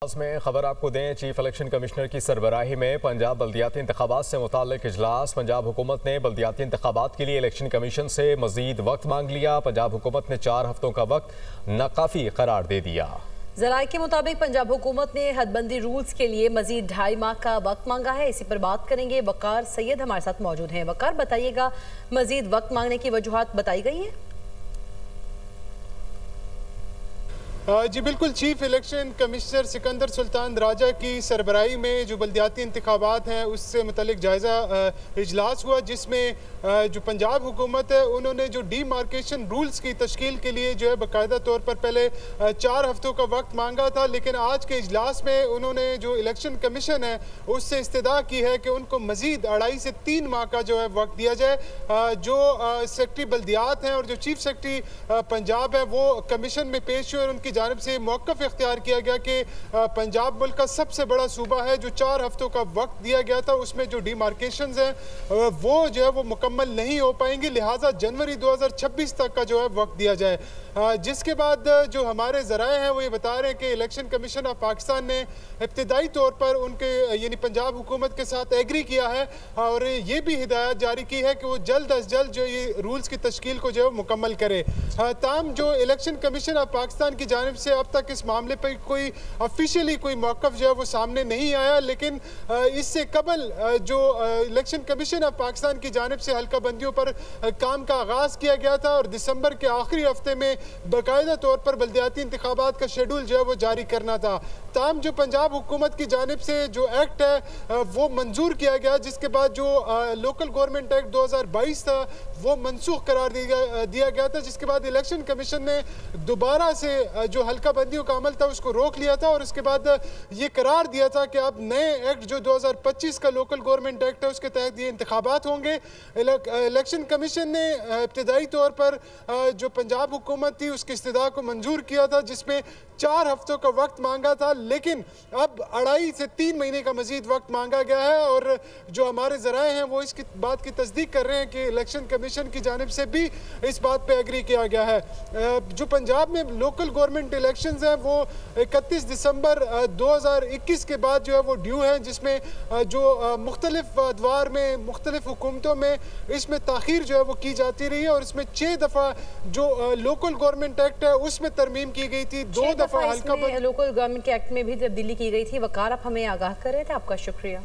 में खबर आपको दें, चीफ इलेक्शन कमिश्नर की सरबराही में पंजाब बल्दियाती इंतखाबात से मुताल्लिक इजलास। पंजाब हुकूमत ने बल्दियाती इंतखाबात के लिए इलेक्शन कमीशन से मजीद वक्त मांग लिया। पंजाब हुकूमत ने 4 हफ्तों का वक्त नाकाफी करार दे दिया। ज़राए के मुताबिक पंजाब हुकूमत ने हदबंदी रूल्स के लिए मजीद 2.5 माह का वक्त मांगा है। इसी पर बात करेंगे। वकार सैयद हमारे साथ मौजूद हैं। वकार, बताइएगा, मजीद वक्त मांगने की वजूहात बताई गई हैं? जी बिल्कुल, chief election commissioner Sikandar Sultan Raja की सरबराही में जो बल्दियाती इंतखाबात हैं उससे मुतल्लिक जायज़ा इजलास हुआ, जिसमें जो पंजाब हुकूमत है उन्होंने जो डीमार्केशन रूल्स की तश्कील के लिए जो है बाकायदा तौर पर पहले 4 हफ्तों का वक्त मांगा था। लेकिन आज के इजलास में उन्होंने जो इलेक्शन कमीशन है उससे इस्तदा की है कि उनको मज़ीद 2.5 से 3 माह का जो है वक्त दिया जाए। जो सेक्रेटरी बल्दियात हैं और जो चीफ सेक्रेटरी पंजाब है वो कमीशन में पेश हुए और उनकी जानब से मौक़िफ़ इख्तियार किया गया कि पंजाब मुल्क का सबसे बड़ा सूबा है। जो 4 हफ्तों का वक्त दिया गया था उसमें जो डिमार्केशंस हैं वो जो है वो मुकम्मल नहीं हो पाएंगी, लिहाजा जनवरी 2026 तक का जो है वक्त दिया जाए। जिसके बाद जो हमारे ज़राए हैं वो ये बता रहे हैं कि इलेक्शन कमीशन ऑफ पाकिस्तान ने इब्तिदाई तौर पर उनके यानी पंजाब हुकूमत के साथ एग्री किया है और ये भी हिदायत जारी की है कि वो जल्द अज जल्द जो ये रूल्स की तश्कील को जो है मुकम्मल करे। ताम जो इलेक्शन कमीशन ऑफ पाकिस्तान की जानिब से अब तक इस मामले पर कोई ऑफिशियली कोई मौक़िफ़ जो है वो सामने नहीं आया, लेकिन इससे कबल जो इलेक्शन कमीशन ऑफ पाकिस्तान की जानिब से हल्का बंदियों पर काम का आगाज़ किया गया था और दिसंबर के आखिरी हफ्ते में बाकायदा तौर पर बल्दियाती इंतखाबात का शेड्यूल जो है वो जारी करना था। ताम जो पंजाब हुकूमत की जानिब से जो एक्ट है वो मंजूर किया गया, जिसके बाद जो लोकल गवर्नमेंट एक्ट 2022 था वो मनसूख करार दिया गया था, जिसके बाद इलेक्शन कमीशन ने दोबारा से जो हल्का बंदियों का अमल था उसको रोक लिया था और उसके बाद ये करार दिया था कि अब नए एक्ट जो 2025 का लोकल गवर्नमेंट एक्ट है उसके तहत ये इंतखाबात होंगे। इलेक्शन कमीशन ने इब्तिदाई तौर पर जो पंजाब हुकूमत थी उसकी इस्तदा को मंजूर किया था, जिसमें 4 हफ्तों का वक्त मांगा था, लेकिन अब 2.5 से 3 महीने का मजीद वक्त मांगा गया है। और जो हमारे ज़राए हैं वो इसकी बात की तस्दीक कर रहे हैं कि इलेक्शन कमीशन की जानिब से भी इस बात पे एग्री किया गया है। जो पंजाब में लोकल गवर्नमेंट इलेक्शंस हैं वो 31 दिसंबर 2021 के बाद जो है वो ड्यू हैं, जिसमें जो मुख्तलिफ अदवार में मुख्तलिफ हुकूमतों में इसमें ताख़ीर जो है वो की जाती रही है और इसमें 6 दफ़ा जो लोकल गवर्नमेंट एक्ट है उसमें तरमीम की गई थी, 2 दफ़ा हल्का लोकल गवर्नमेंट एक्ट में भी तब्दीली की गई थी। वकार, आप हमें आगाह कर रहे थे, आपका शुक्रिया।